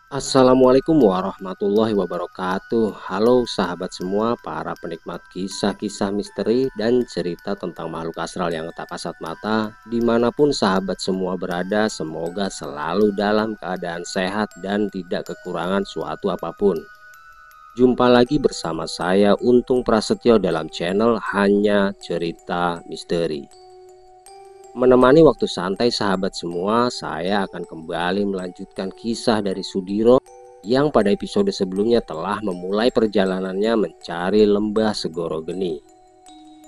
Assalamualaikum warahmatullahi wabarakatuh. Halo sahabat semua, para penikmat kisah-kisah misteri dan cerita tentang makhluk astral yang tak kasat mata. Dimanapun sahabat semua berada, semoga selalu dalam keadaan sehat dan tidak kekurangan suatu apapun. Jumpa lagi bersama saya Untung Prasetyo dalam channel Hanya Cerita Misteri. Menemani waktu santai sahabat semua, saya akan kembali melanjutkan kisah dari Sudiro yang pada episode sebelumnya telah memulai perjalanannya mencari lembah Segoro Geni.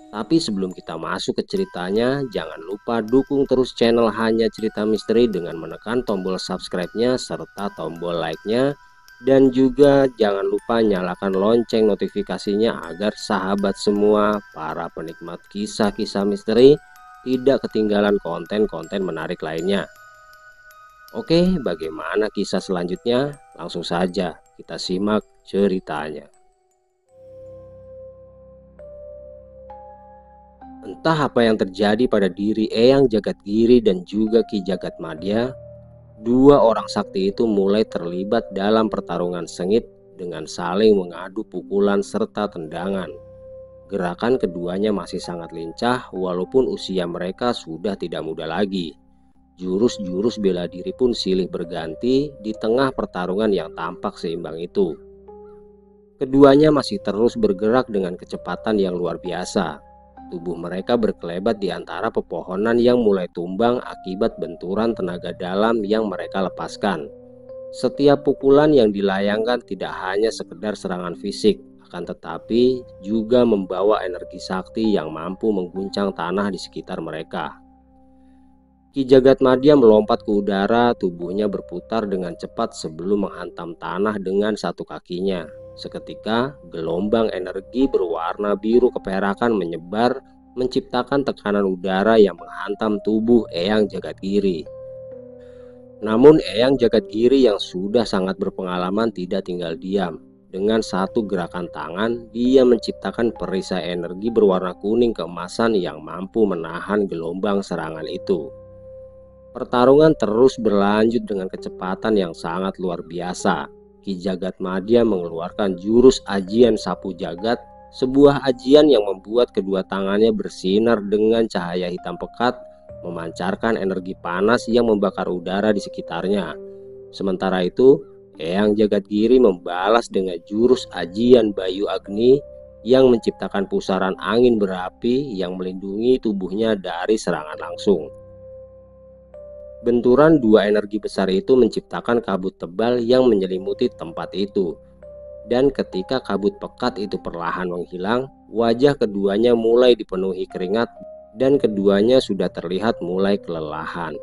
Tapi sebelum kita masuk ke ceritanya, jangan lupa dukung terus channel Hanya Cerita Misteri dengan menekan tombol subscribe-nya serta tombol like-nya. Dan juga jangan lupa nyalakan lonceng notifikasinya agar sahabat semua, para penikmat kisah-kisah misteri, tidak ketinggalan konten-konten menarik lainnya. Oke, bagaimana kisah selanjutnya? Langsung saja kita simak ceritanya. Entah apa yang terjadi pada diri Eyang Jagadgiri dan juga Ki Jagatmadya, dua orang sakti itu mulai terlibat dalam pertarungan sengit dengan saling mengadu pukulan serta tendangan. Gerakan keduanya masih sangat lincah walaupun usia mereka sudah tidak muda lagi. Jurus-jurus bela diri pun silih berganti di tengah pertarungan yang tampak seimbang itu. Keduanya masih terus bergerak dengan kecepatan yang luar biasa. Tubuh mereka berkelebat di antara pepohonan yang mulai tumbang akibat benturan tenaga dalam yang mereka lepaskan. Setiap pukulan yang dilayangkan tidak hanya sekedar serangan fisik, akan tetapi juga membawa energi sakti yang mampu mengguncang tanah di sekitar mereka. Ki Jagatmadya melompat ke udara, tubuhnya berputar dengan cepat sebelum menghantam tanah dengan satu kakinya. Seketika, gelombang energi berwarna biru keperakan menyebar, menciptakan tekanan udara yang menghantam tubuh Eyang Jagadgiri. Namun Eyang Jagadgiri yang sudah sangat berpengalaman tidak tinggal diam. Dengan satu gerakan tangan, dia menciptakan perisai energi berwarna kuning keemasan yang mampu menahan gelombang serangan itu. Pertarungan terus berlanjut dengan kecepatan yang sangat luar biasa. Ki Jagatmadya mengeluarkan jurus ajian sapu jagat, sebuah ajian yang membuat kedua tangannya bersinar dengan cahaya hitam pekat, memancarkan energi panas yang membakar udara di sekitarnya. Sementara itu, Eyang Jagadgiri membalas dengan jurus ajian Bayu Agni yang menciptakan pusaran angin berapi yang melindungi tubuhnya dari serangan langsung. Benturan dua energi besar itu menciptakan kabut tebal yang menyelimuti tempat itu. Dan ketika kabut pekat itu perlahan menghilang, wajah keduanya mulai dipenuhi keringat dan keduanya sudah terlihat mulai kelelahan.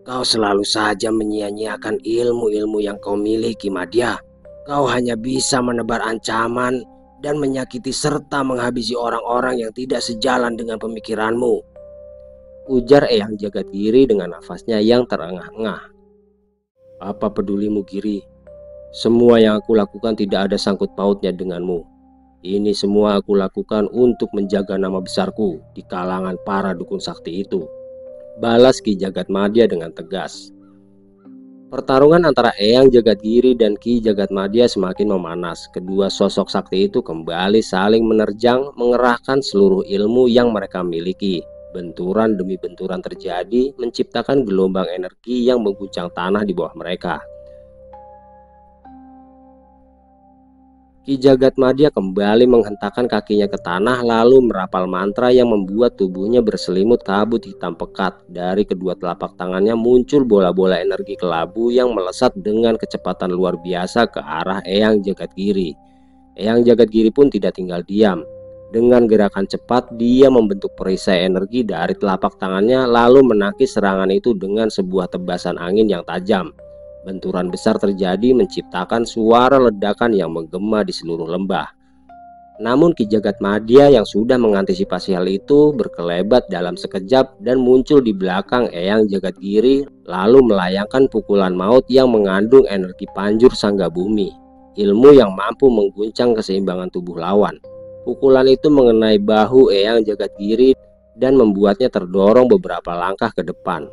Kau selalu saja menyia-nyiakan ilmu-ilmu yang kau miliki, Madya. Kau hanya bisa menebar ancaman dan menyakiti serta menghabisi orang-orang yang tidak sejalan dengan pemikiranmu, ujar Eyang Jagadgiri dengan nafasnya yang terengah-engah. Apa pedulimu, Giri? Semua yang aku lakukan tidak ada sangkut pautnya denganmu. Ini semua aku lakukan untuk menjaga nama besarku di kalangan para dukun sakti itu, balas Ki Jagatmadya dengan tegas. Pertarungan antara Eyang Jagadgiri dan Ki Jagatmadya semakin memanas. Kedua sosok sakti itu kembali saling menerjang, mengerahkan seluruh ilmu yang mereka miliki. Benturan demi benturan terjadi, menciptakan gelombang energi yang mengguncang tanah di bawah mereka. Ki Jagatmadya kembali menghentakkan kakinya ke tanah lalu merapal mantra yang membuat tubuhnya berselimut kabut hitam pekat. Dari kedua telapak tangannya muncul bola-bola energi kelabu yang melesat dengan kecepatan luar biasa ke arah Eyang Jagadgiri. Eyang Jagadgiri pun tidak tinggal diam. Dengan gerakan cepat dia membentuk perisai energi dari telapak tangannya lalu menangkis serangan itu dengan sebuah tebasan angin yang tajam. Benturan besar terjadi menciptakan suara ledakan yang menggema di seluruh lembah. Namun Ki Jagatmadya yang sudah mengantisipasi hal itu berkelebat dalam sekejap dan muncul di belakang Eyang Jagadgiri lalu melayangkan pukulan maut yang mengandung energi panjur sangga bumi, ilmu yang mampu mengguncang keseimbangan tubuh lawan. Pukulan itu mengenai bahu Eyang Jagadgiri dan membuatnya terdorong beberapa langkah ke depan.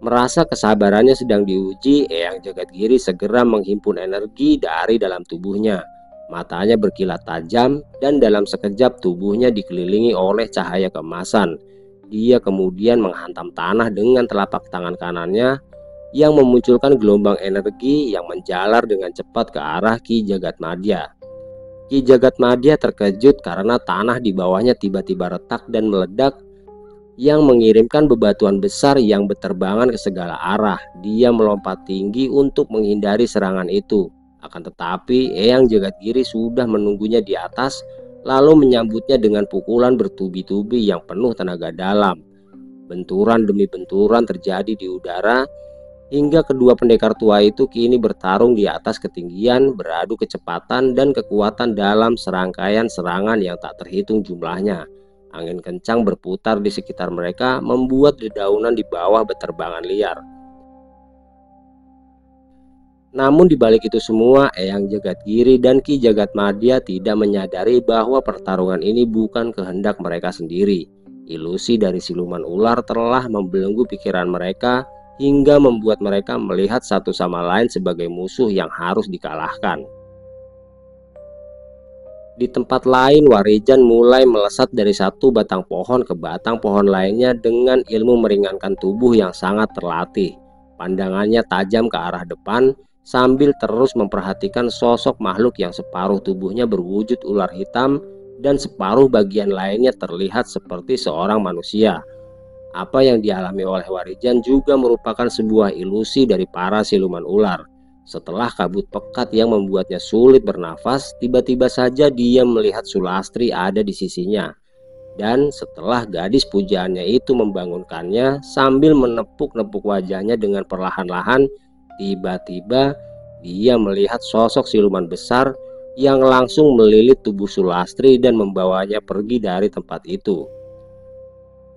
Merasa kesabarannya sedang diuji, Eyang Jagadgiri segera menghimpun energi dari dalam tubuhnya. Matanya berkilat tajam dan dalam sekejap tubuhnya dikelilingi oleh cahaya keemasan. Dia kemudian menghantam tanah dengan telapak tangan kanannya yang memunculkan gelombang energi yang menjalar dengan cepat ke arah Ki Jagatmadya. Ki Jagatmadya terkejut karena tanah di bawahnya tiba-tiba retak dan meledak yang mengirimkan bebatuan besar yang berterbangan ke segala arah. Dia melompat tinggi untuk menghindari serangan itu. Akan tetapi Eyang Jagadgiri sudah menunggunya di atas, lalu menyambutnya dengan pukulan bertubi-tubi yang penuh tenaga dalam. Benturan demi benturan terjadi di udara, hingga kedua pendekar tua itu kini bertarung di atas ketinggian, beradu kecepatan dan kekuatan dalam serangkaian serangan yang tak terhitung jumlahnya. Angin kencang berputar di sekitar mereka, membuat dedaunan di bawah berterbangan liar. Namun di balik itu semua, Eyang Jagadgiri dan Ki Jagatmadya tidak menyadari bahwa pertarungan ini bukan kehendak mereka sendiri. Ilusi dari siluman ular telah membelenggu pikiran mereka hingga membuat mereka melihat satu sama lain sebagai musuh yang harus dikalahkan. Di tempat lain, Warijan mulai melesat dari satu batang pohon ke batang pohon lainnya dengan ilmu meringankan tubuh yang sangat terlatih. Pandangannya tajam ke arah depan sambil terus memperhatikan sosok makhluk yang separuh tubuhnya berwujud ular hitam dan separuh bagian lainnya terlihat seperti seorang manusia. Apa yang dialami oleh Warijan juga merupakan sebuah ilusi dari para siluman ular. Setelah kabut pekat yang membuatnya sulit bernafas, tiba-tiba saja dia melihat Sulastri ada di sisinya. Dan setelah gadis pujaannya itu membangunkannya sambil menepuk-nepuk wajahnya dengan perlahan-lahan, tiba-tiba dia melihat sosok siluman besar yang langsung melilit tubuh Sulastri dan membawanya pergi dari tempat itu.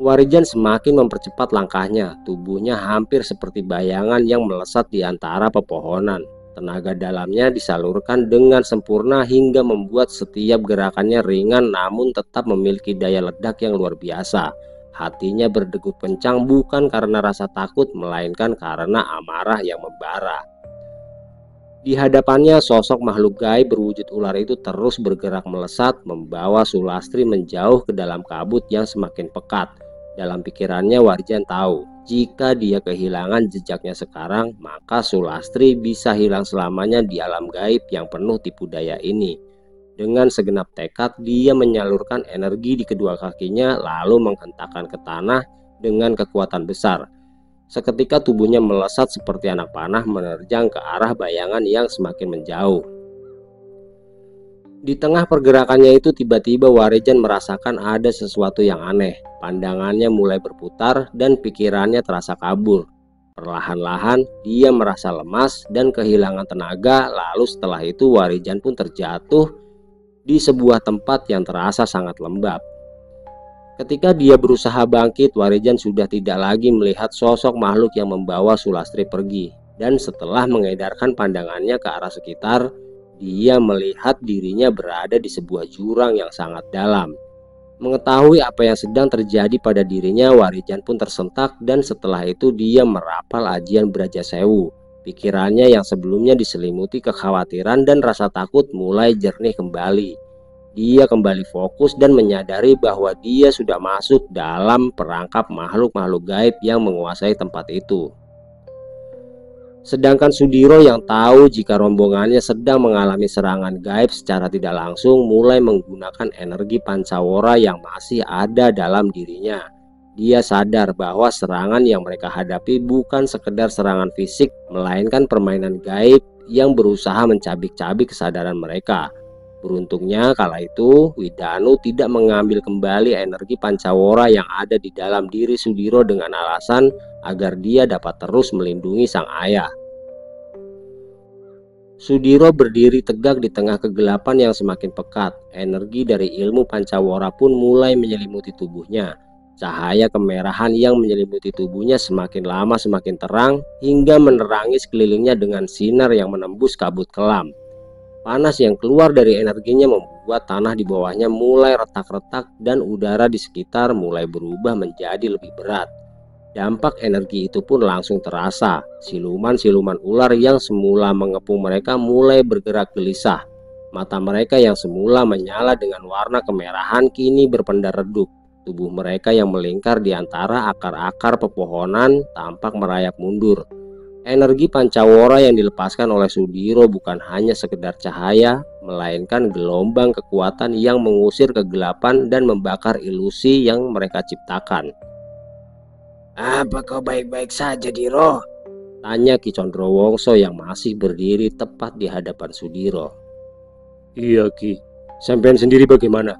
Warijan semakin mempercepat langkahnya, tubuhnya hampir seperti bayangan yang melesat di antara pepohonan. Tenaga dalamnya disalurkan dengan sempurna hingga membuat setiap gerakannya ringan namun tetap memiliki daya ledak yang luar biasa. Hatinya berdegup kencang bukan karena rasa takut, melainkan karena amarah yang membara. Di hadapannya sosok makhluk gaib berwujud ular itu terus bergerak melesat, membawa Sulastri menjauh ke dalam kabut yang semakin pekat. Dalam pikirannya Warijan tahu, jika dia kehilangan jejaknya sekarang, maka Sulastri bisa hilang selamanya di alam gaib yang penuh tipu daya ini. Dengan segenap tekad, dia menyalurkan energi di kedua kakinya lalu menghentakkan ke tanah dengan kekuatan besar. Seketika tubuhnya melesat seperti anak panah menerjang ke arah bayangan yang semakin menjauh. Di tengah pergerakannya itu tiba-tiba Warijan merasakan ada sesuatu yang aneh. Pandangannya mulai berputar dan pikirannya terasa kabur. Perlahan-lahan dia merasa lemas dan kehilangan tenaga. Lalu setelah itu Warijan pun terjatuh di sebuah tempat yang terasa sangat lembab. Ketika dia berusaha bangkit, Warijan sudah tidak lagi melihat sosok makhluk yang membawa Sulastri pergi. Dan setelah mengedarkan pandangannya ke arah sekitar, dia melihat dirinya berada di sebuah jurang yang sangat dalam. Mengetahui apa yang sedang terjadi pada dirinya, Warijan pun tersentak dan setelah itu dia merapal ajian Brajasewu. Pikirannya yang sebelumnya diselimuti kekhawatiran dan rasa takut mulai jernih kembali. Dia kembali fokus dan menyadari bahwa dia sudah masuk dalam perangkap makhluk-makhluk gaib yang menguasai tempat itu. Sedangkan Sudiro yang tahu jika rombongannya sedang mengalami serangan gaib secara tidak langsung mulai menggunakan energi Pancawara yang masih ada dalam dirinya. Dia sadar bahwa serangan yang mereka hadapi bukan sekedar serangan fisik, melainkan permainan gaib yang berusaha mencabik-cabik kesadaran mereka. Beruntungnya kala itu Widanu tidak mengambil kembali energi Pancawara yang ada di dalam diri Sudiro dengan alasan agar dia dapat terus melindungi sang ayah. Sudiro berdiri tegak di tengah kegelapan yang semakin pekat. Energi dari ilmu Pancawara pun mulai menyelimuti tubuhnya. Cahaya kemerahan yang menyelimuti tubuhnya semakin lama semakin terang hingga menerangi sekelilingnya dengan sinar yang menembus kabut kelam. Panas yang keluar dari energinya membuat tanah di bawahnya mulai retak-retak dan udara di sekitar mulai berubah menjadi lebih berat. Dampak energi itu pun langsung terasa. Siluman-siluman ular yang semula mengepung mereka mulai bergerak gelisah. Mata mereka yang semula menyala dengan warna kemerahan kini berpendar redup. Tubuh mereka yang melingkar di antara akar-akar pepohonan tampak merayap mundur. Energi Pancawara yang dilepaskan oleh Sudiro bukan hanya sekedar cahaya, melainkan gelombang kekuatan yang mengusir kegelapan dan membakar ilusi yang mereka ciptakan. "Apa kau baik-baik saja, Diro?" tanya Ki Condrowongso yang masih berdiri tepat di hadapan Sudiro. "Iya Ki, sampean sendiri bagaimana?"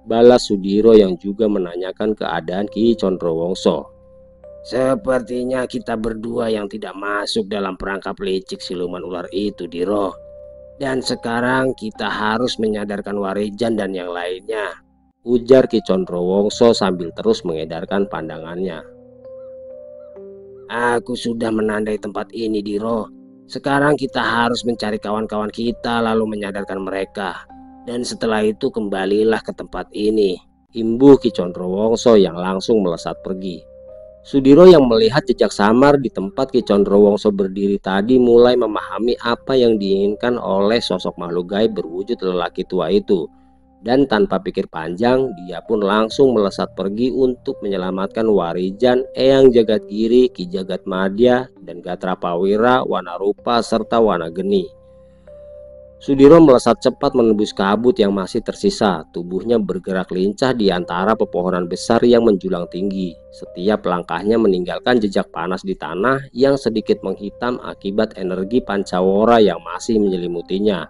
balas Sudiro yang juga menanyakan keadaan Ki Condrowongso. "Sepertinya kita berdua yang tidak masuk dalam perangkap licik siluman ular itu, Diro. Dan sekarang kita harus menyadarkan Warijan dan yang lainnya," ujar Ki Condrowongso sambil terus mengedarkan pandangannya. "Aku sudah menandai tempat ini, Diro. Sekarang kita harus mencari kawan-kawan kita lalu menyadarkan mereka. Dan setelah itu kembalilah ke tempat ini," imbuh Ki Condrowongso yang langsung melesat pergi. Sudiro yang melihat jejak samar di tempat Ki Condrowongso berdiri tadi mulai memahami apa yang diinginkan oleh sosok makhluk gaib berwujud lelaki tua itu. Dan tanpa pikir panjang, dia pun langsung melesat pergi untuk menyelamatkan Warijan, Eyang Jagadgiri, Ki Jagatmadya, dan Gatrapawira, Wanarupa, serta Wanageni. Sudiro melesat cepat menembus kabut yang masih tersisa. Tubuhnya bergerak lincah di antara pepohonan besar yang menjulang tinggi. Setiap langkahnya meninggalkan jejak panas di tanah yang sedikit menghitam akibat energi Pancawara yang masih menyelimutinya.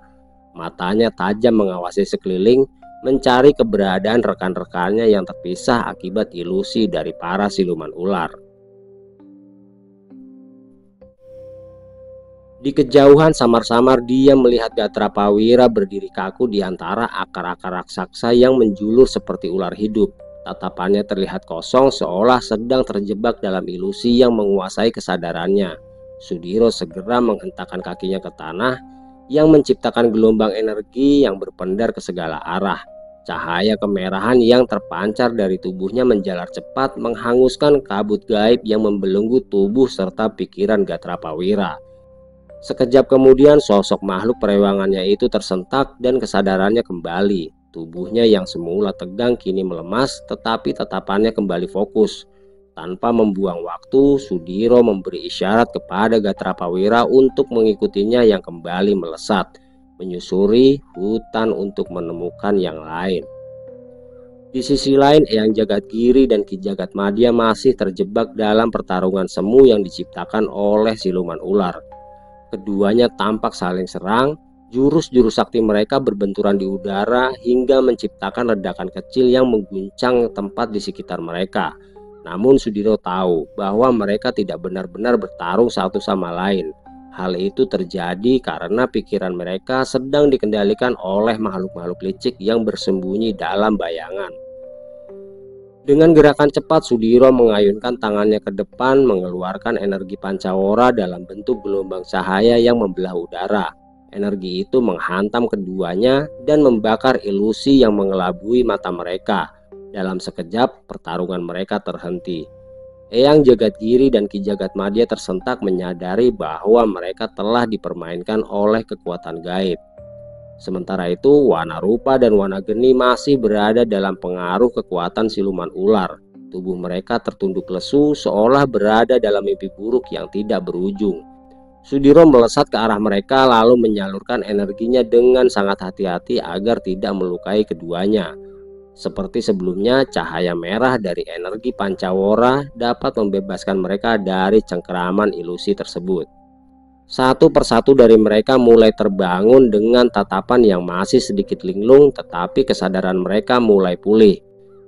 Matanya tajam mengawasi sekeliling, mencari keberadaan rekan-rekannya yang terpisah akibat ilusi dari para siluman ular. Di kejauhan samar-samar dia melihat Gatrapawira berdiri kaku di antara akar-akar raksasa yang menjulur seperti ular hidup. Tatapannya terlihat kosong seolah sedang terjebak dalam ilusi yang menguasai kesadarannya. Sudiro segera menghentakkan kakinya ke tanah yang menciptakan gelombang energi yang berpendar ke segala arah. Cahaya kemerahan yang terpancar dari tubuhnya menjalar cepat menghanguskan kabut gaib yang membelenggu tubuh serta pikiran Gatrapawira. Sekejap kemudian sosok makhluk perewangannya itu tersentak dan kesadarannya kembali. Tubuhnya yang semula tegang kini melemas, tetapi tatapannya kembali fokus. Tanpa membuang waktu, Sudiro memberi isyarat kepada Gatrapawira untuk mengikutinya yang kembali melesat, menyusuri hutan untuk menemukan yang lain. Di sisi lain, Eyang Jagadgiri dan Ki Jagatmadya masih terjebak dalam pertarungan semu yang diciptakan oleh siluman ular. Keduanya tampak saling serang, jurus-jurus sakti mereka berbenturan di udara hingga menciptakan ledakan kecil yang mengguncang tempat di sekitar mereka. Namun Sudiro tahu bahwa mereka tidak benar-benar bertarung satu sama lain. Hal itu terjadi karena pikiran mereka sedang dikendalikan oleh makhluk-makhluk licik yang bersembunyi dalam bayangan. Dengan gerakan cepat, Sudiro mengayunkan tangannya ke depan, mengeluarkan energi Pancawara dalam bentuk gelombang cahaya yang membelah udara. Energi itu menghantam keduanya dan membakar ilusi yang mengelabui mata mereka. Dalam sekejap, pertarungan mereka terhenti. Eyang Jagadgiri dan Ki Jagatmadya tersentak menyadari bahwa mereka telah dipermainkan oleh kekuatan gaib. Sementara itu, Wanarupa dan Wanageni masih berada dalam pengaruh kekuatan siluman ular. Tubuh mereka tertunduk lesu seolah berada dalam mimpi buruk yang tidak berujung. Sudiro melesat ke arah mereka lalu menyalurkan energinya dengan sangat hati-hati agar tidak melukai keduanya. Seperti sebelumnya, cahaya merah dari energi Pancawara dapat membebaskan mereka dari cengkeraman ilusi tersebut. Satu persatu dari mereka mulai terbangun dengan tatapan yang masih sedikit linglung, tetapi kesadaran mereka mulai pulih.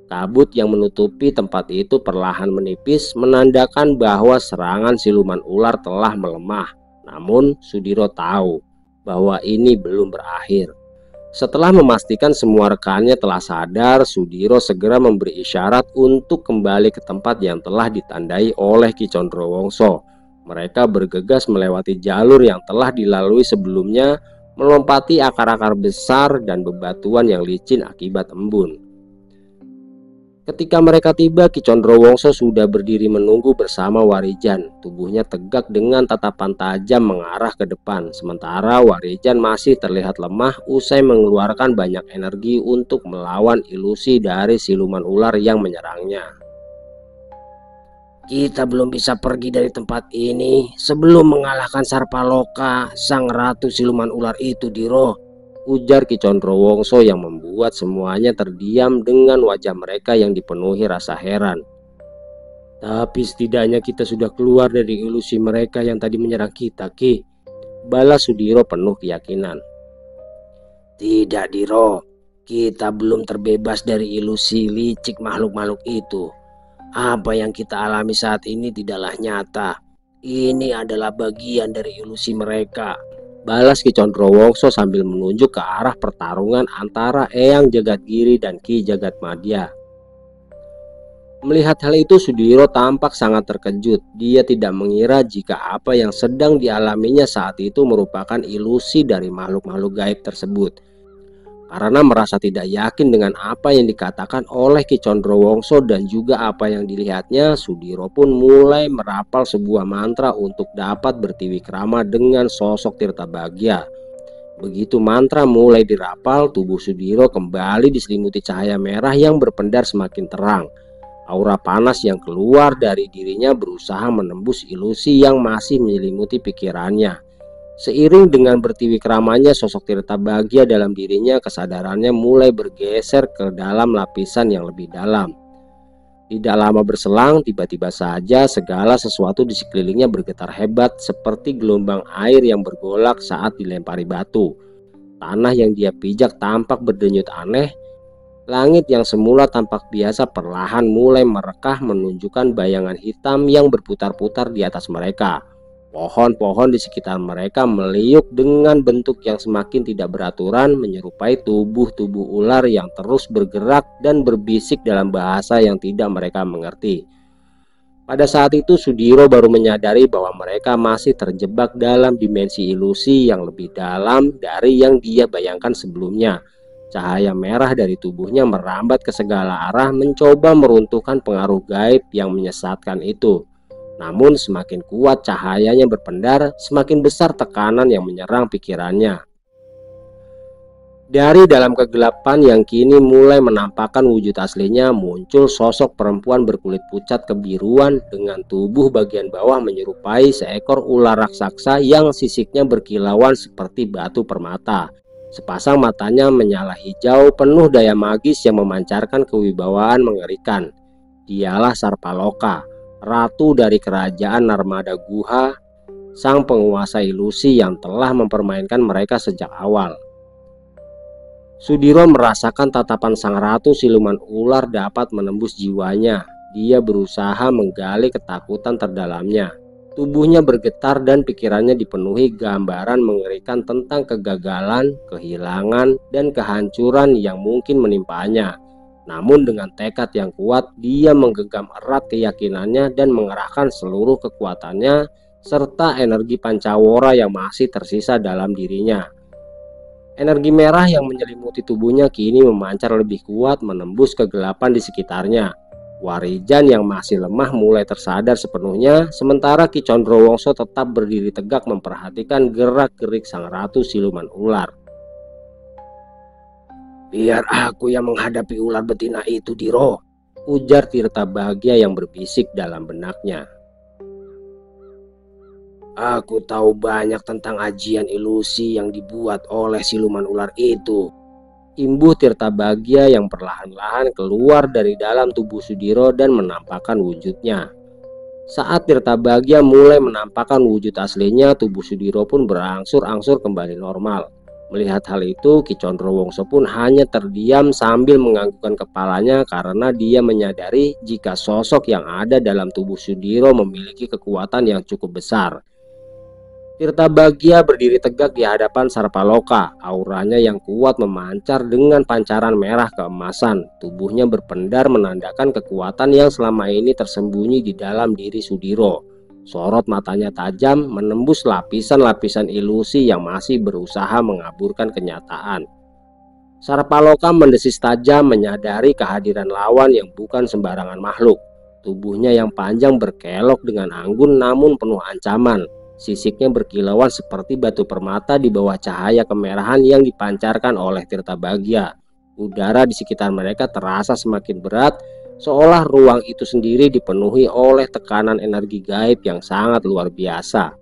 Kabut yang menutupi tempat itu perlahan menipis, menandakan bahwa serangan siluman ular telah melemah. Namun Sudiro tahu bahwa ini belum berakhir. Setelah memastikan semua rekannya telah sadar, Sudiro segera memberi isyarat untuk kembali ke tempat yang telah ditandai oleh Ki Condrowongso. Mereka bergegas melewati jalur yang telah dilalui sebelumnya, melompati akar-akar besar dan bebatuan yang licin akibat embun. Ketika mereka tiba, Ki Condrowongso sudah berdiri menunggu bersama Warijan. Tubuhnya tegak dengan tatapan tajam mengarah ke depan. Sementara Warijan masih terlihat lemah usai mengeluarkan banyak energi untuk melawan ilusi dari siluman ular yang menyerangnya. Kita belum bisa pergi dari tempat ini sebelum mengalahkan Sarpaloka, sang ratu siluman ular itu, Diro, ujar Ki Condrowongso yang membuat semuanya terdiam dengan wajah mereka yang dipenuhi rasa heran. Tapi setidaknya kita sudah keluar dari ilusi mereka yang tadi menyerang kita, Ki, balas Sudiro penuh keyakinan. Tidak, Diro, kita belum terbebas dari ilusi licik makhluk-makhluk itu. Apa yang kita alami saat ini tidaklah nyata. Ini adalah bagian dari ilusi mereka, balas Ki Condrowongso sambil menunjuk ke arah pertarungan antara Eyang Jagadgiri dan Ki Jagatmadya. Melihat hal itu, Sudiro tampak sangat terkejut. Dia tidak mengira jika apa yang sedang dialaminya saat itu merupakan ilusi dari makhluk-makhluk gaib tersebut. Karena merasa tidak yakin dengan apa yang dikatakan oleh Ki Condrowongso dan juga apa yang dilihatnya, Sudiro pun mulai merapal sebuah mantra untuk dapat bertiwikrama dengan sosok Tirtabagya. Begitu mantra mulai dirapal, tubuh Sudiro kembali diselimuti cahaya merah yang berpendar semakin terang. Aura panas yang keluar dari dirinya berusaha menembus ilusi yang masih menyelimuti pikirannya. Seiring dengan bertiwikramanya sosok Tirtabagya dalam dirinya, kesadarannya mulai bergeser ke dalam lapisan yang lebih dalam. Tidak lama berselang, tiba-tiba saja segala sesuatu di sekelilingnya bergetar hebat seperti gelombang air yang bergolak saat dilempari batu. Tanah yang dia pijak tampak berdenyut aneh. Langit yang semula tampak biasa perlahan mulai merekah menunjukkan bayangan hitam yang berputar-putar di atas mereka. Pohon-pohon di sekitar mereka meliuk dengan bentuk yang semakin tidak beraturan, menyerupai tubuh-tubuh ular yang terus bergerak dan berbisik dalam bahasa yang tidak mereka mengerti. Pada saat itu Sudiro baru menyadari bahwa mereka masih terjebak dalam dimensi ilusi yang lebih dalam dari yang dia bayangkan sebelumnya. Cahaya merah dari tubuhnya merambat ke segala arah, mencoba meruntuhkan pengaruh gaib yang menyesatkan itu. Namun semakin kuat cahayanya berpendar, semakin besar tekanan yang menyerang pikirannya. Dari dalam kegelapan yang kini mulai menampakkan wujud aslinya, muncul sosok perempuan berkulit pucat kebiruan dengan tubuh bagian bawah menyerupai seekor ular raksasa yang sisiknya berkilauan seperti batu permata. Sepasang matanya menyala hijau penuh daya magis yang memancarkan kewibawaan mengerikan. Dialah Sarpaloka, ratu dari kerajaan Narmada Guha, sang penguasa ilusi yang telah mempermainkan mereka sejak awal. Sudiro merasakan tatapan sang ratu siluman ular dapat menembus jiwanya. Dia berusaha menggali ketakutan terdalamnya. Tubuhnya bergetar dan pikirannya dipenuhi gambaran mengerikan tentang kegagalan, kehilangan, dan kehancuran yang mungkin menimpanya. Namun dengan tekad yang kuat, dia menggenggam erat keyakinannya dan mengerahkan seluruh kekuatannya serta energi pancawara yang masih tersisa dalam dirinya. Energi merah yang menyelimuti tubuhnya kini memancar lebih kuat menembus kegelapan di sekitarnya. Warijan yang masih lemah mulai tersadar sepenuhnya, sementara Ki Condrowongso tetap berdiri tegak memperhatikan gerak-gerik sang ratu siluman ular. Biar aku yang menghadapi ular betina itu, Diro, ujar Tirtabagya yang berbisik dalam benaknya. Aku tahu banyak tentang ajian ilusi yang dibuat oleh siluman ular itu, imbuh Tirtabagya yang perlahan-lahan keluar dari dalam tubuh Sudiro dan menampakkan wujudnya. Saat Tirtabagya mulai menampakkan wujud aslinya, tubuh Sudiro pun berangsur-angsur kembali normal. Melihat hal itu, Ki Condrowongso pun hanya terdiam sambil menganggukkan kepalanya karena dia menyadari jika sosok yang ada dalam tubuh Sudiro memiliki kekuatan yang cukup besar. Tirtabagya berdiri tegak di hadapan Sarpaloka. Auranya yang kuat memancar dengan pancaran merah keemasan. Tubuhnya berpendar menandakan kekuatan yang selama ini tersembunyi di dalam diri Sudiro. Sorot matanya tajam menembus lapisan-lapisan ilusi yang masih berusaha mengaburkan kenyataan. Sarpaloka mendesis tajam, menyadari kehadiran lawan yang bukan sembarangan makhluk. Tubuhnya yang panjang berkelok dengan anggun namun penuh ancaman. Sisiknya berkilauan seperti batu permata di bawah cahaya kemerahan yang dipancarkan oleh Tirtabagya. Udara di sekitar mereka terasa semakin berat, seolah ruang itu sendiri dipenuhi oleh tekanan energi gaib yang sangat luar biasa.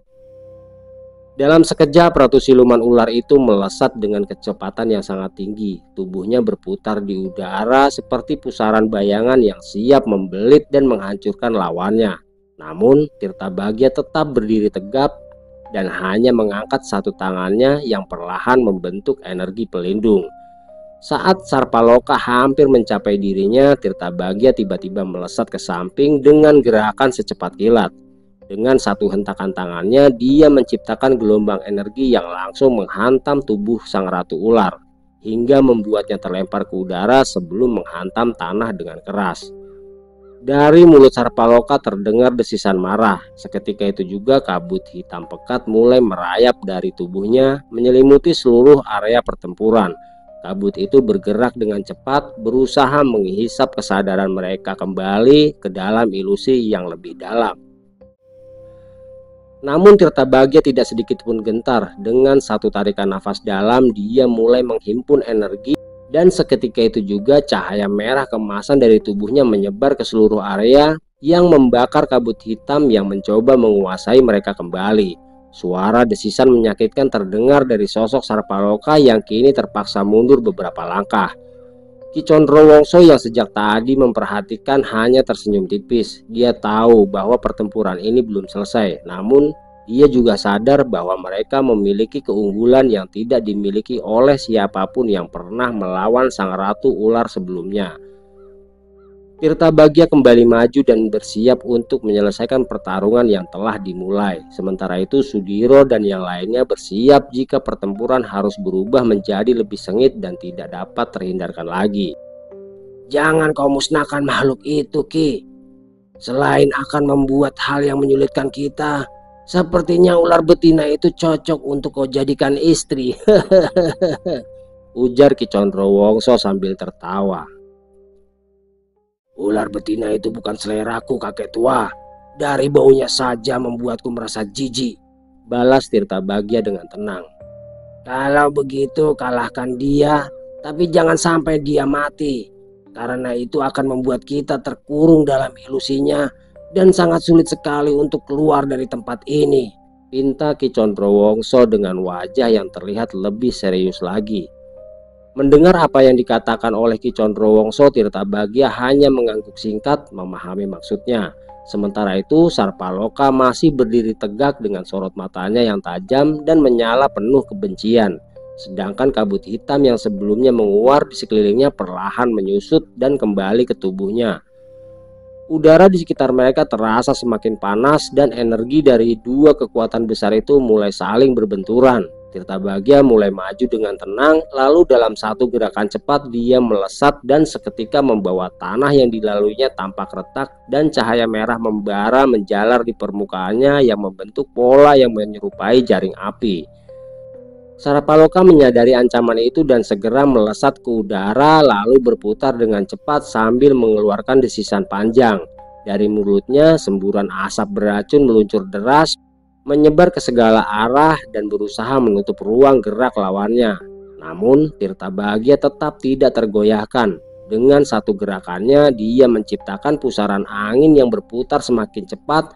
Dalam sekejap, ratu siluman ular itu melesat dengan kecepatan yang sangat tinggi. Tubuhnya berputar di udara seperti pusaran bayangan yang siap membelit dan menghancurkan lawannya. Namun, Tirtabagya tetap berdiri tegap dan hanya mengangkat satu tangannya yang perlahan membentuk energi pelindung. Saat Sarpaloka hampir mencapai dirinya, Tirtabagya tiba-tiba melesat ke samping dengan gerakan secepat kilat. Dengan satu hentakan tangannya, dia menciptakan gelombang energi yang langsung menghantam tubuh sang ratu ular, hingga membuatnya terlempar ke udara sebelum menghantam tanah dengan keras. Dari mulut Sarpaloka terdengar desisan marah. Seketika itu juga kabut hitam pekat mulai merayap dari tubuhnya, menyelimuti seluruh area pertempuran. Kabut itu bergerak dengan cepat, berusaha menghisap kesadaran mereka kembali ke dalam ilusi yang lebih dalam. Namun Tirtabagya tidak sedikit pun gentar. Dengan satu tarikan nafas dalam, dia mulai menghimpun energi, dan seketika itu juga cahaya merah kemasan dari tubuhnya menyebar ke seluruh area yang membakar kabut hitam yang mencoba menguasai mereka kembali. Suara desisan menyakitkan terdengar dari sosok Sarpaloka yang kini terpaksa mundur beberapa langkah. Ki Condrowongso yang sejak tadi memperhatikan hanya tersenyum tipis. Dia tahu bahwa pertempuran ini belum selesai, namun dia juga sadar bahwa mereka memiliki keunggulan yang tidak dimiliki oleh siapapun yang pernah melawan sang ratu ular sebelumnya. Tirtabagya kembali maju dan bersiap untuk menyelesaikan pertarungan yang telah dimulai. Sementara itu Sudiro dan yang lainnya bersiap jika pertempuran harus berubah menjadi lebih sengit dan tidak dapat terhindarkan lagi. Jangan kau musnahkan makhluk itu, Ki. Selain akan membuat hal yang menyulitkan kita, sepertinya ular betina itu cocok untuk kau jadikan istri. Ujar Ki Condrowongso sambil tertawa. Ular betina itu bukan seleraku, kakek tua. Dari baunya saja membuatku merasa jijik, balas Tirtabagya dengan tenang. Kalau begitu kalahkan dia, tapi jangan sampai dia mati. Karena itu akan membuat kita terkurung dalam ilusinya dan sangat sulit sekali untuk keluar dari tempat ini, pinta Ki Condrowongso dengan wajah yang terlihat lebih serius lagi. Mendengar apa yang dikatakan oleh Ki Condrowongso, Tirtabagya hanya mengangguk singkat memahami maksudnya. Sementara itu Sarpaloka masih berdiri tegak dengan sorot matanya yang tajam dan menyala penuh kebencian. Sedangkan kabut hitam yang sebelumnya menguar di sekelilingnya perlahan menyusut dan kembali ke tubuhnya. Udara di sekitar mereka terasa semakin panas dan energi dari dua kekuatan besar itu mulai saling berbenturan. Tirtabagya mulai maju dengan tenang, lalu dalam satu gerakan cepat dia melesat dan seketika membawa tanah yang dilaluinya tampak retak dan cahaya merah membara menjalar di permukaannya yang membentuk pola yang menyerupai jaring api. Sarpaloka menyadari ancaman itu dan segera melesat ke udara lalu berputar dengan cepat sambil mengeluarkan desisan panjang. Dari mulutnya semburan asap beracun meluncur deras, menyebar ke segala arah dan berusaha menutup ruang gerak lawannya. Namun Tirtabagya tetap tidak tergoyahkan. Dengan satu gerakannya dia menciptakan pusaran angin yang berputar semakin cepat,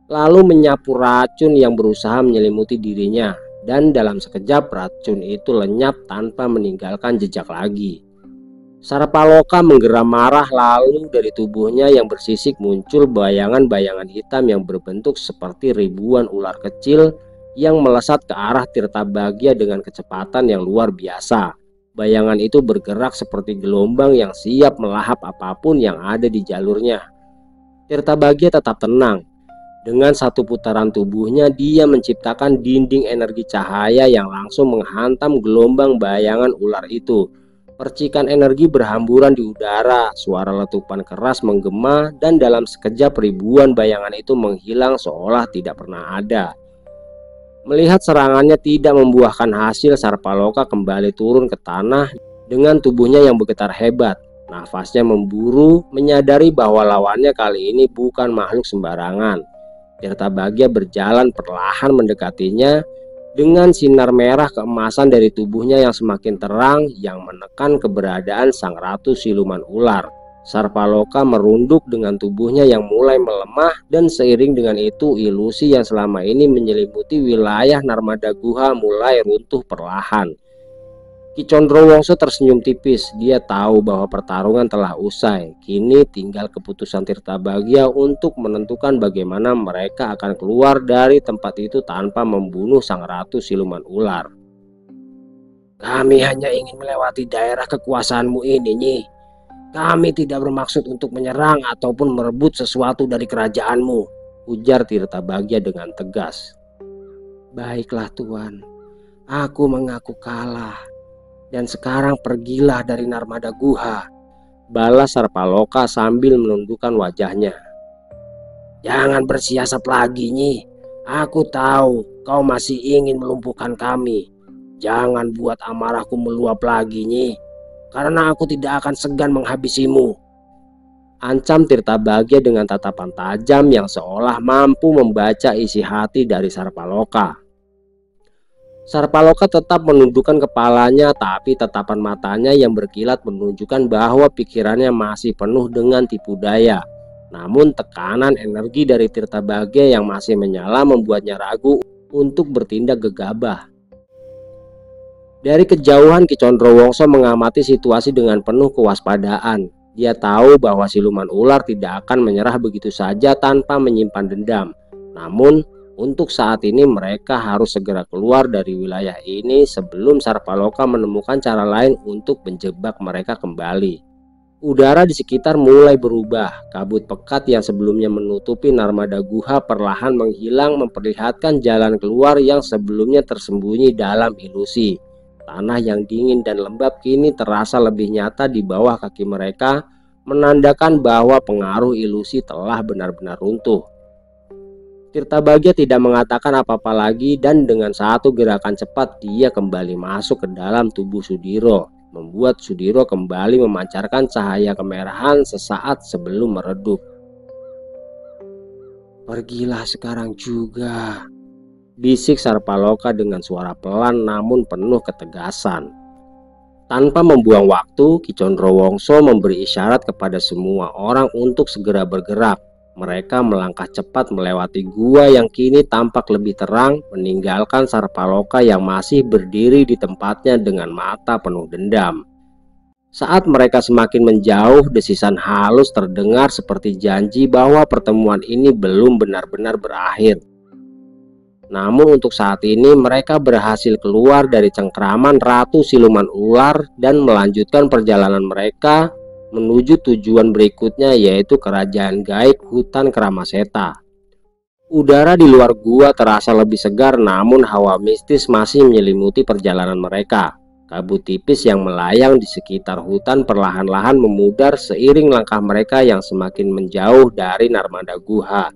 lalu menyapu racun yang berusaha menyelimuti dirinya. Dan dalam sekejap racun itu lenyap tanpa meninggalkan jejak lagi. Sarpaloka menggeram marah, lalu dari tubuhnya yang bersisik muncul bayangan-bayangan hitam yang berbentuk seperti ribuan ular kecil yang melesat ke arah Tirtabagya dengan kecepatan yang luar biasa. Bayangan itu bergerak seperti gelombang yang siap melahap apapun yang ada di jalurnya. Tirtabagya tetap tenang. Dengan satu putaran tubuhnya dia menciptakan dinding energi cahaya yang langsung menghantam gelombang bayangan ular itu. Percikan energi berhamburan di udara, suara letupan keras menggema, dan dalam sekejap ribuan bayangan itu menghilang seolah tidak pernah ada. Melihat serangannya tidak membuahkan hasil, Sarpaloka kembali turun ke tanah Dengan tubuhnya yang bergetar hebat, nafasnya memburu, menyadari bahwa lawannya kali ini bukan makhluk sembarangan. Tirtabagya berjalan perlahan mendekatinya dengan sinar merah keemasan dari tubuhnya yang semakin terang yang menekan keberadaan sang ratu siluman ular. Sarpaloka merunduk dengan tubuhnya yang mulai melemah, dan seiring dengan itu ilusi yang selama ini menyelimuti wilayah Narmada Guha mulai runtuh perlahan. Ki Condrowongso tersenyum tipis. Dia tahu bahwa pertarungan telah usai. Kini tinggal keputusan Tirtabagya untuk menentukan bagaimana mereka akan keluar dari tempat itu tanpa membunuh sang ratu siluman ular. Kami hanya ingin melewati daerah kekuasaanmu ini, Nyi. Kami tidak bermaksud untuk menyerang ataupun merebut sesuatu dari kerajaanmu, ujar Tirtabagya dengan tegas. Baiklah Tuan, aku mengaku kalah. Dan sekarang pergilah dari Narmada Guha, balas Sarpaloka sambil menundukkan wajahnya. Jangan bersiasat lagi, Nyi. Aku tahu kau masih ingin melumpuhkan kami. Jangan buat amarahku meluap lagi, Nyi, karena aku tidak akan segan menghabisimu, ancam Tirtabagya dengan tatapan tajam yang seolah mampu membaca isi hati dari Sarpaloka. Sarpaloka tetap menundukkan kepalanya, tapi tatapan matanya yang berkilat menunjukkan bahwa pikirannya masih penuh dengan tipu daya. Namun tekanan energi dari Tirtabagya yang masih menyala membuatnya ragu untuk bertindak gegabah. Dari kejauhan Ki Condrowongso mengamati situasi dengan penuh kewaspadaan. Dia tahu bahwa siluman ular tidak akan menyerah begitu saja tanpa menyimpan dendam. Namun untuk saat ini mereka harus segera keluar dari wilayah ini sebelum Sarpaloka menemukan cara lain untuk menjebak mereka kembali. Udara di sekitar mulai berubah. Kabut pekat yang sebelumnya menutupi Narmada Guha perlahan menghilang, memperlihatkan jalan keluar yang sebelumnya tersembunyi dalam ilusi. Tanah yang dingin dan lembab kini terasa lebih nyata di bawah kaki mereka, menandakan bahwa pengaruh ilusi telah benar-benar runtuh. Tirtabagya tidak mengatakan apa-apa lagi, dan dengan satu gerakan cepat dia kembali masuk ke dalam tubuh Sudiro, membuat Sudiro kembali memancarkan cahaya kemerahan sesaat sebelum meredup. Pergilah sekarang juga, bisik Sarpaloka dengan suara pelan namun penuh ketegasan. Tanpa membuang waktu, Ki Condrowongso memberi isyarat kepada semua orang untuk segera bergerak. Mereka melangkah cepat melewati gua yang kini tampak lebih terang, meninggalkan Sarpaloka yang masih berdiri di tempatnya dengan mata penuh dendam. Saat mereka semakin menjauh, desisan halus terdengar seperti janji bahwa pertemuan ini belum benar-benar berakhir. Namun untuk saat ini mereka berhasil keluar dari cengkraman Ratu Siluman Ular dan melanjutkan perjalanan mereka menuju tujuan berikutnya, yaitu kerajaan gaib hutan Kramaseta. Udara di luar gua terasa lebih segar, namun hawa mistis masih menyelimuti perjalanan mereka. Kabut tipis yang melayang di sekitar hutan perlahan-lahan memudar seiring langkah mereka yang semakin menjauh dari Narmada Guha.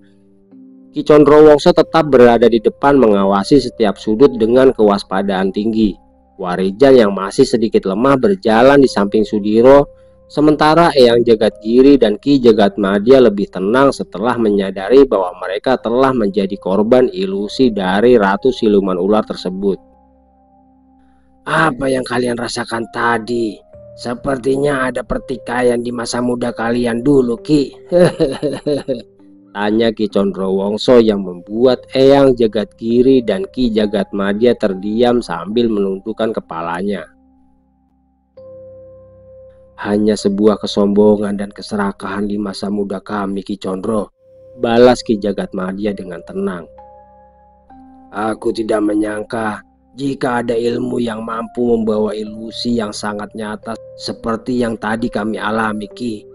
Ki Condrowongso tetap berada di depan mengawasi setiap sudut dengan kewaspadaan tinggi. Warijan yang masih sedikit lemah berjalan di samping Sudiro, sementara Eyang Jagadgiri dan Ki Jagatmadya lebih tenang setelah menyadari bahwa mereka telah menjadi korban ilusi dari Ratu Siluman Ular tersebut. Apa yang kalian rasakan tadi? Sepertinya ada pertikaian di masa muda kalian dulu, Ki. Tanya Ki Condrowongso yang membuat Eyang Jagadgiri dan Ki Jagatmadya terdiam sambil menundukkan kepalanya. Hanya sebuah kesombongan dan keserakahan di masa muda kami, Ki Condro, balas Ki Jagatmadya dengan tenang. Aku tidak menyangka jika ada ilmu yang mampu membawa ilusi yang sangat nyata seperti yang tadi kami alami, Ki.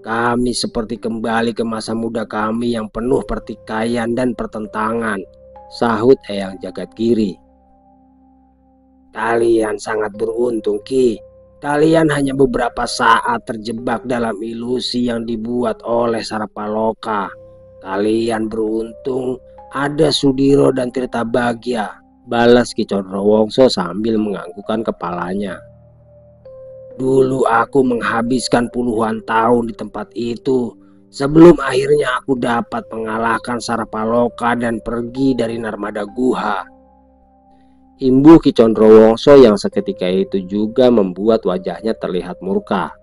Kami seperti kembali ke masa muda kami yang penuh pertikaian dan pertentangan, sahut Eyang Jagadgiri. Kalian sangat beruntung, Ki. Kalian hanya beberapa saat terjebak dalam ilusi yang dibuat oleh Sarpaloka. Kalian beruntung ada Sudiro dan Tirtabagya, balas Ki Condrowongso sambil menganggukkan kepalanya. Dulu aku menghabiskan puluhan tahun di tempat itu sebelum akhirnya aku dapat mengalahkan Sarpaloka dan pergi dari Narmada Guha. Imbuh Ki Condrowongso yang seketika itu juga membuat wajahnya terlihat murka.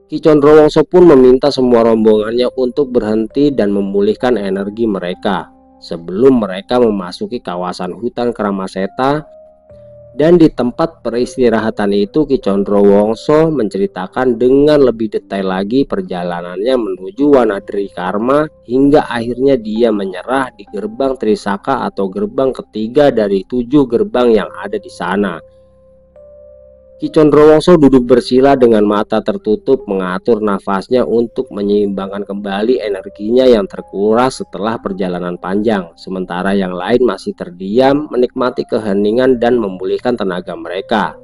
Ki Condrowongso pun meminta semua rombongannya untuk berhenti dan memulihkan energi mereka sebelum mereka memasuki kawasan hutan Kramaseta. Dan di tempat peristirahatan itu Ki Condrowongso menceritakan dengan lebih detail lagi perjalanannya menuju Wanadri Karma hingga akhirnya dia menyerah di gerbang Trisaka atau gerbang ketiga dari 7 gerbang yang ada di sana. Ki Condrowongso duduk bersila dengan mata tertutup mengatur nafasnya untuk menyeimbangkan kembali energinya yang terkuras setelah perjalanan panjang. Sementara yang lain masih terdiam menikmati keheningan dan memulihkan tenaga mereka.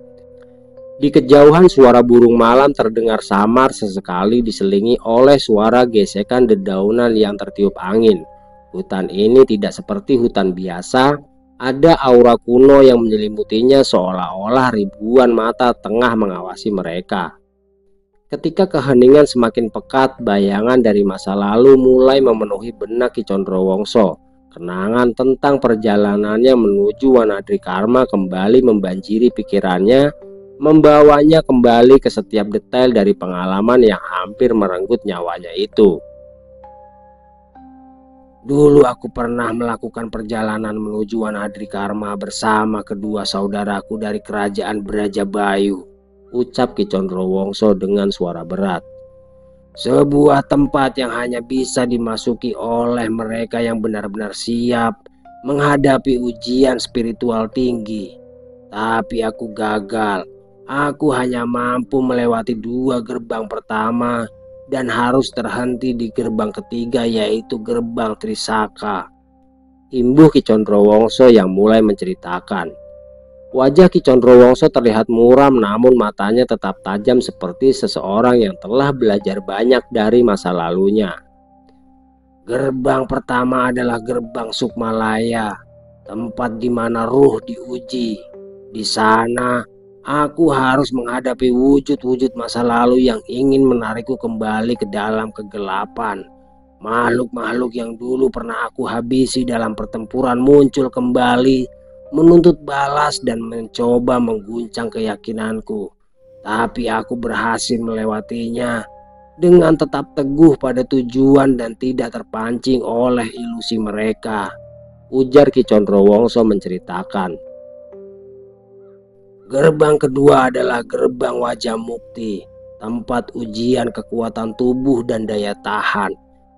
Di kejauhan suara burung malam terdengar samar sesekali diselingi oleh suara gesekan dedaunan yang tertiup angin. Hutan ini tidak seperti hutan biasa. Ada aura kuno yang menyelimutinya seolah-olah ribuan mata tengah mengawasi mereka. Ketika keheningan semakin pekat, bayangan dari masa lalu mulai memenuhi benak Ki Condrowongso. Kenangan tentang perjalanannya menuju Wanadri Karma kembali membanjiri pikirannya, membawanya kembali ke setiap detail dari pengalaman yang hampir merenggut nyawanya itu. Dulu aku pernah melakukan perjalanan menuju Wanadri Karma bersama kedua saudaraku dari kerajaan Brajabayu, ucap Ki Condrowongso dengan suara berat. Sebuah tempat yang hanya bisa dimasuki oleh mereka yang benar-benar siap menghadapi ujian spiritual tinggi. Tapi aku gagal. Aku hanya mampu melewati 2 gerbang pertama dan harus terhenti di gerbang ketiga, yaitu gerbang Trisaka. Imbuh Ki Condrowongso yang mulai menceritakan. Wajah Ki Condrowongso terlihat muram namun matanya tetap tajam seperti seseorang yang telah belajar banyak dari masa lalunya. Gerbang pertama adalah gerbang Sukmalaya, tempat di mana ruh diuji. Di sana aku harus menghadapi wujud-wujud masa lalu yang ingin menarikku kembali ke dalam kegelapan. Makhluk-makhluk yang dulu pernah aku habisi dalam pertempuran muncul kembali, menuntut balas dan mencoba mengguncang keyakinanku. Tapi aku berhasil melewatinya dengan tetap teguh pada tujuan dan tidak terpancing oleh ilusi mereka, ujar Ki Condrowongso menceritakan. Gerbang kedua adalah gerbang Wajah Mukti, tempat ujian kekuatan tubuh dan daya tahan.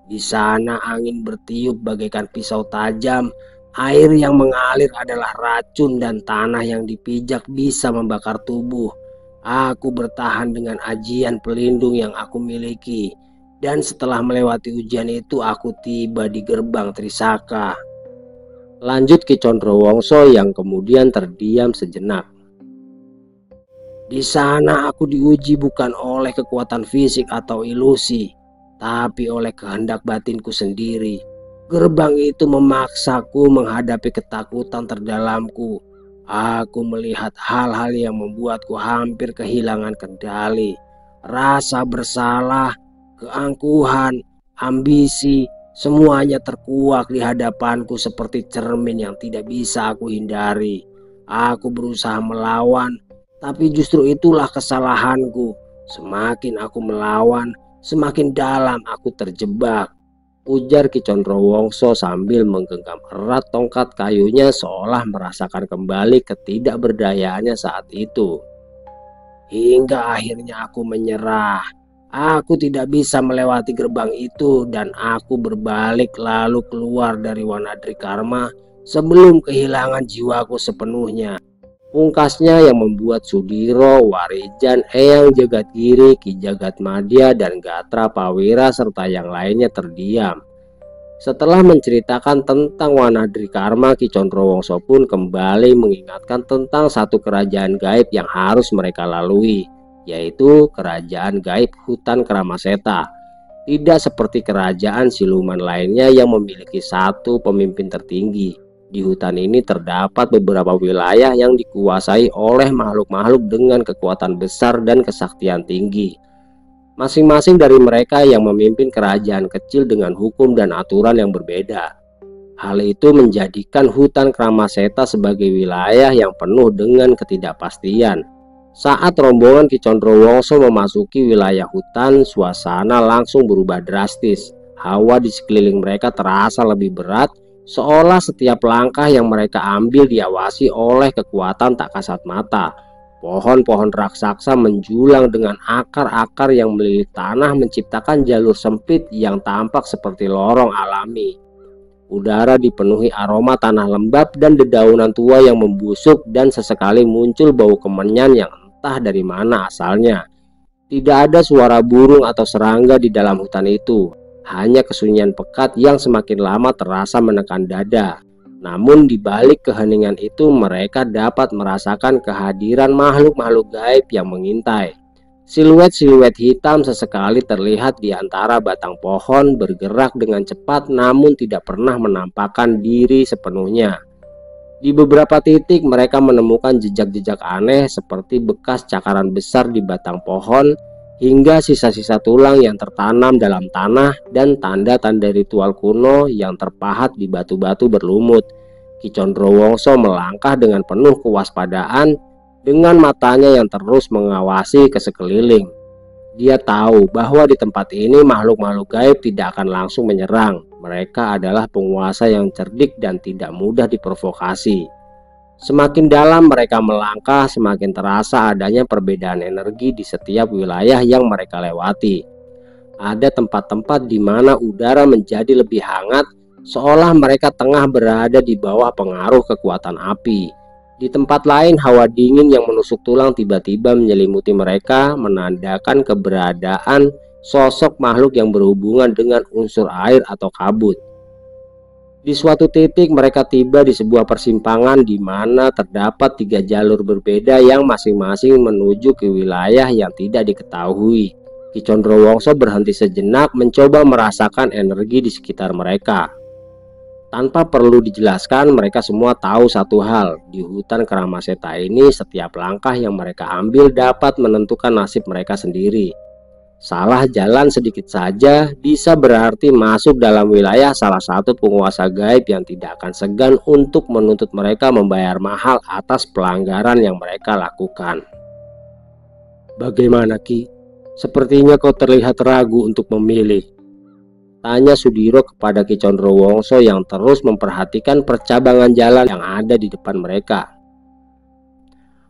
Di sana angin bertiup bagaikan pisau tajam, air yang mengalir adalah racun dan tanah yang dipijak bisa membakar tubuh. Aku bertahan dengan ajian pelindung yang aku miliki, dan setelah melewati ujian itu aku tiba di gerbang Trisaka. Lanjut Ki Condrowongso yang kemudian terdiam sejenak. Di sana aku diuji bukan oleh kekuatan fisik atau ilusi, tapi oleh kehendak batinku sendiri. Gerbang itu memaksaku menghadapi ketakutan terdalamku. Aku melihat hal-hal yang membuatku hampir kehilangan kendali. Rasa bersalah, keangkuhan, ambisi, semuanya terkuak di hadapanku seperti cermin yang tidak bisa aku hindari. Aku berusaha melawan, tapi justru itulah kesalahanku. Semakin aku melawan, semakin dalam aku terjebak, ujar Ki Condrowongso sambil menggenggam erat tongkat kayunya seolah merasakan kembali ketidakberdayaannya saat itu. Hingga akhirnya aku menyerah. Aku tidak bisa melewati gerbang itu dan aku berbalik lalu keluar dari Wanadri Karma sebelum kehilangan jiwaku sepenuhnya. Pungkasnya yang membuat Sudiro, Warijan, Eyang Jagadgiri, Ki Jagatmadya, dan Gatra Pawira serta yang lainnya terdiam. Setelah menceritakan tentang Wanadri Karma, Ki Condrowongso pun kembali mengingatkan tentang satu kerajaan gaib yang harus mereka lalui, yaitu kerajaan gaib hutan Kramaseta. Tidak seperti kerajaan siluman lainnya yang memiliki satu pemimpin tertinggi. Di hutan ini terdapat beberapa wilayah yang dikuasai oleh makhluk-makhluk dengan kekuatan besar dan kesaktian tinggi. Masing-masing dari mereka yang memimpin kerajaan kecil dengan hukum dan aturan yang berbeda. Hal itu menjadikan hutan Kramaseta sebagai wilayah yang penuh dengan ketidakpastian. Saat rombongan Ki Condrowongso memasuki wilayah hutan, suasana langsung berubah drastis. Hawa di sekeliling mereka terasa lebih berat, seolah setiap langkah yang mereka ambil diawasi oleh kekuatan tak kasat mata. Pohon-pohon raksasa menjulang dengan akar-akar yang melilit tanah, menciptakan jalur sempit yang tampak seperti lorong alami. Udara dipenuhi aroma tanah lembab dan dedaunan tua yang membusuk, dan sesekali muncul bau kemenyan yang entah dari mana asalnya. Tidak ada suara burung atau serangga di dalam hutan itu, hanya kesunyian pekat yang semakin lama terasa menekan dada. Namun di balik keheningan itu mereka dapat merasakan kehadiran makhluk-makhluk gaib yang mengintai. Siluet-siluet hitam sesekali terlihat di antara batang pohon, bergerak dengan cepat namun tidak pernah menampakkan diri sepenuhnya. Di beberapa titik mereka menemukan jejak-jejak aneh seperti bekas cakaran besar di batang pohon, hingga sisa-sisa tulang yang tertanam dalam tanah dan tanda-tanda ritual kuno yang terpahat di batu-batu berlumut. Ki Condrowongso melangkah dengan penuh kewaspadaan, dengan matanya yang terus mengawasi ke sekeliling. Dia tahu bahwa di tempat ini makhluk-makhluk gaib tidak akan langsung menyerang. Mereka adalah penguasa yang cerdik dan tidak mudah diprovokasi. Semakin dalam mereka melangkah, semakin terasa adanya perbedaan energi di setiap wilayah yang mereka lewati. Ada tempat-tempat di mana udara menjadi lebih hangat, seolah mereka tengah berada di bawah pengaruh kekuatan api. Di tempat lain, hawa dingin yang menusuk tulang tiba-tiba menyelimuti mereka, menandakan keberadaan sosok makhluk yang berhubungan dengan unsur air atau kabut. Di suatu titik mereka tiba di sebuah persimpangan di mana terdapat 3 jalur berbeda yang masing-masing menuju ke wilayah yang tidak diketahui. Ki Condrowongso berhenti sejenak mencoba merasakan energi di sekitar mereka. Tanpa perlu dijelaskan, mereka semua tahu satu hal, di hutan Kramaseta ini setiap langkah yang mereka ambil dapat menentukan nasib mereka sendiri. Salah jalan sedikit saja bisa berarti masuk dalam wilayah salah satu penguasa gaib yang tidak akan segan untuk menuntut mereka membayar mahal atas pelanggaran yang mereka lakukan. Bagaimana Ki? Sepertinya kau terlihat ragu untuk memilih, tanya Sudiro kepada Ki Condrowongso yang terus memperhatikan percabangan jalan yang ada di depan mereka.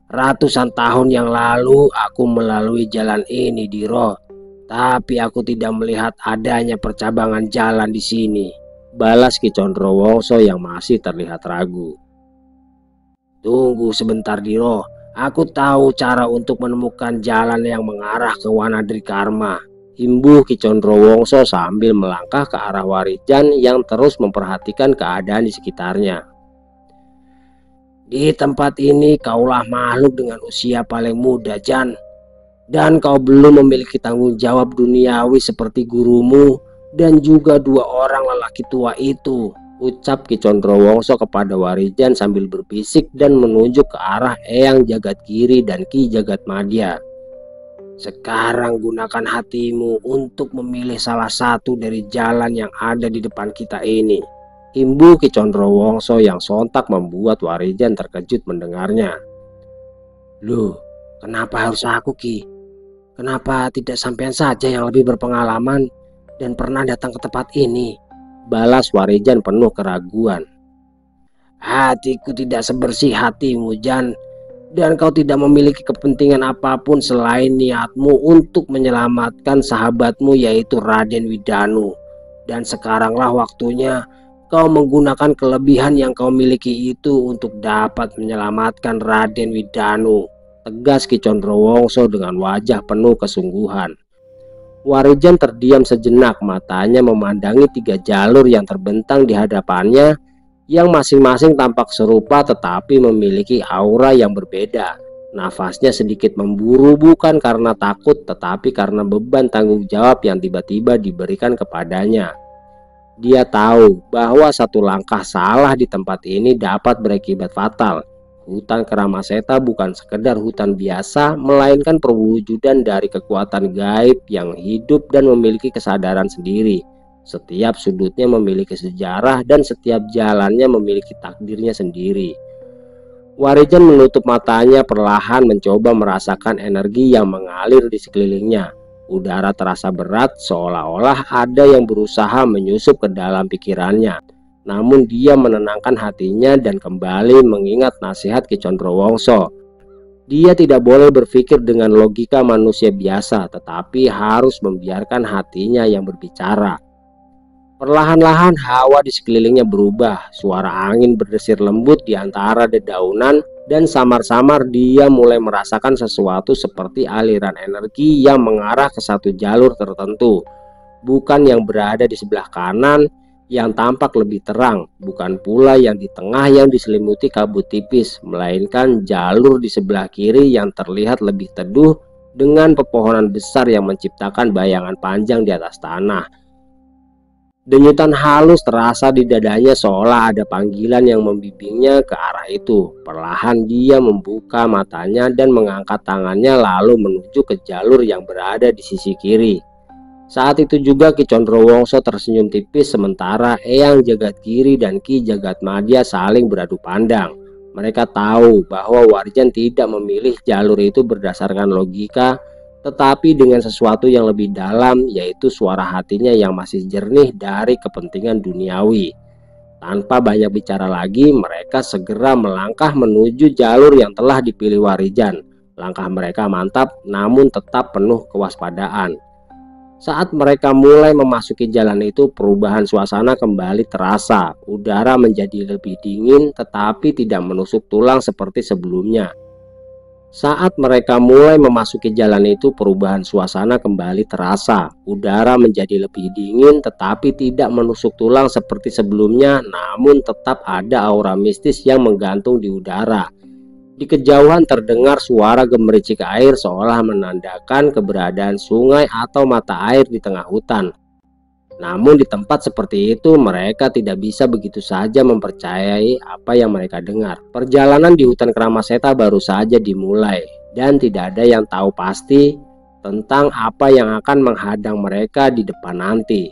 Ratusan tahun yang lalu aku melalui jalan ini, Diro. Tapi aku tidak melihat adanya percabangan jalan di sini, balas Ki Condrowongso yang masih terlihat ragu. Tunggu sebentar, Diro. Aku tahu cara untuk menemukan jalan yang mengarah ke Wanadrikarma, imbuh Ki Condrowongso sambil melangkah ke arah Warijan yang terus memperhatikan keadaan di sekitarnya. Di tempat ini kaulah makhluk dengan usia paling muda, Jan. Dan kau belum memiliki tanggung jawab duniawi seperti gurumu dan juga 2 orang lelaki tua itu, ucap Ki Condrowongso kepada Warijan sambil berbisik dan menunjuk ke arah Eyang Jagadgiri dan Ki Jagatmadya. Sekarang gunakan hatimu untuk memilih salah satu dari jalan yang ada di depan kita ini, imbuh Ki Condrowongso yang sontak membuat Warijan terkejut mendengarnya. Loh, kenapa harus aku, Ki? Kenapa tidak sampean saja yang lebih berpengalaman dan pernah datang ke tempat ini? Balas Warijan penuh keraguan. Hatiku tidak sebersih hatimu, Jan. Dan kau tidak memiliki kepentingan apapun selain niatmu untuk menyelamatkan sahabatmu yaitu Raden Widanu. Dan sekaranglah waktunya kau menggunakan kelebihan yang kau miliki itu untuk dapat menyelamatkan Raden Widanu, tegas Ki Condrowongso dengan wajah penuh kesungguhan. Warijan terdiam sejenak, matanya memandangi 3 jalur yang terbentang di hadapannya, yang masing-masing tampak serupa tetapi memiliki aura yang berbeda. Nafasnya sedikit memburu, bukan karena takut tetapi karena beban tanggung jawab yang tiba-tiba diberikan kepadanya. Dia tahu bahwa satu langkah salah di tempat ini dapat berakibat fatal. Hutan Keramaseta bukan sekedar hutan biasa, melainkan perwujudan dari kekuatan gaib yang hidup dan memiliki kesadaran sendiri. Setiap sudutnya memiliki sejarah dan setiap jalannya memiliki takdirnya sendiri. Warijan menutup matanya perlahan, mencoba merasakan energi yang mengalir di sekelilingnya. Udara terasa berat, seolah-olah ada yang berusaha menyusup ke dalam pikirannya. Namun dia menenangkan hatinya dan kembali mengingat nasihat Ki Condrowongso. Dia tidak boleh berpikir dengan logika manusia biasa, tetapi harus membiarkan hatinya yang berbicara. Perlahan-lahan hawa di sekelilingnya berubah. Suara angin berdesir lembut di antara dedaunan, dan samar-samar dia mulai merasakan sesuatu seperti aliran energi yang mengarah ke satu jalur tertentu. Bukan yang berada di sebelah kanan yang tampak lebih terang, bukan pula yang di tengah yang diselimuti kabut tipis, melainkan jalur di sebelah kiri yang terlihat lebih teduh dengan pepohonan besar yang menciptakan bayangan panjang di atas tanah. Denyutan halus terasa di dadanya, seolah ada panggilan yang membimbingnya ke arah itu. Perlahan dia membuka matanya dan mengangkat tangannya lalu menuju ke jalur yang berada di sisi kiri. Saat itu juga Ki Condrowongso tersenyum tipis sementara Eyang Jagadgiri dan Ki Jagatmadya saling beradu pandang. Mereka tahu bahwa Warijan tidak memilih jalur itu berdasarkan logika, tetapi dengan sesuatu yang lebih dalam, yaitu suara hatinya yang masih jernih dari kepentingan duniawi. Tanpa banyak bicara lagi, mereka segera melangkah menuju jalur yang telah dipilih Warijan. Langkah mereka mantap namun tetap penuh kewaspadaan. Saat mereka mulai memasuki jalan itu, perubahan suasana kembali terasa. Udara menjadi lebih dingin tetapi tidak menusuk tulang seperti sebelumnya. Saat mereka mulai memasuki jalan itu, perubahan suasana kembali terasa. Udara menjadi lebih dingin tetapi tidak menusuk tulang seperti sebelumnya, namun tetap ada aura mistis yang menggantung di udara. Di kejauhan terdengar suara gemericik air seolah menandakan keberadaan sungai atau mata air di tengah hutan. Namun di tempat seperti itu mereka tidak bisa begitu saja mempercayai apa yang mereka dengar. Perjalanan di hutan Keramaseta baru saja dimulai dan tidak ada yang tahu pasti tentang apa yang akan menghadang mereka di depan nanti.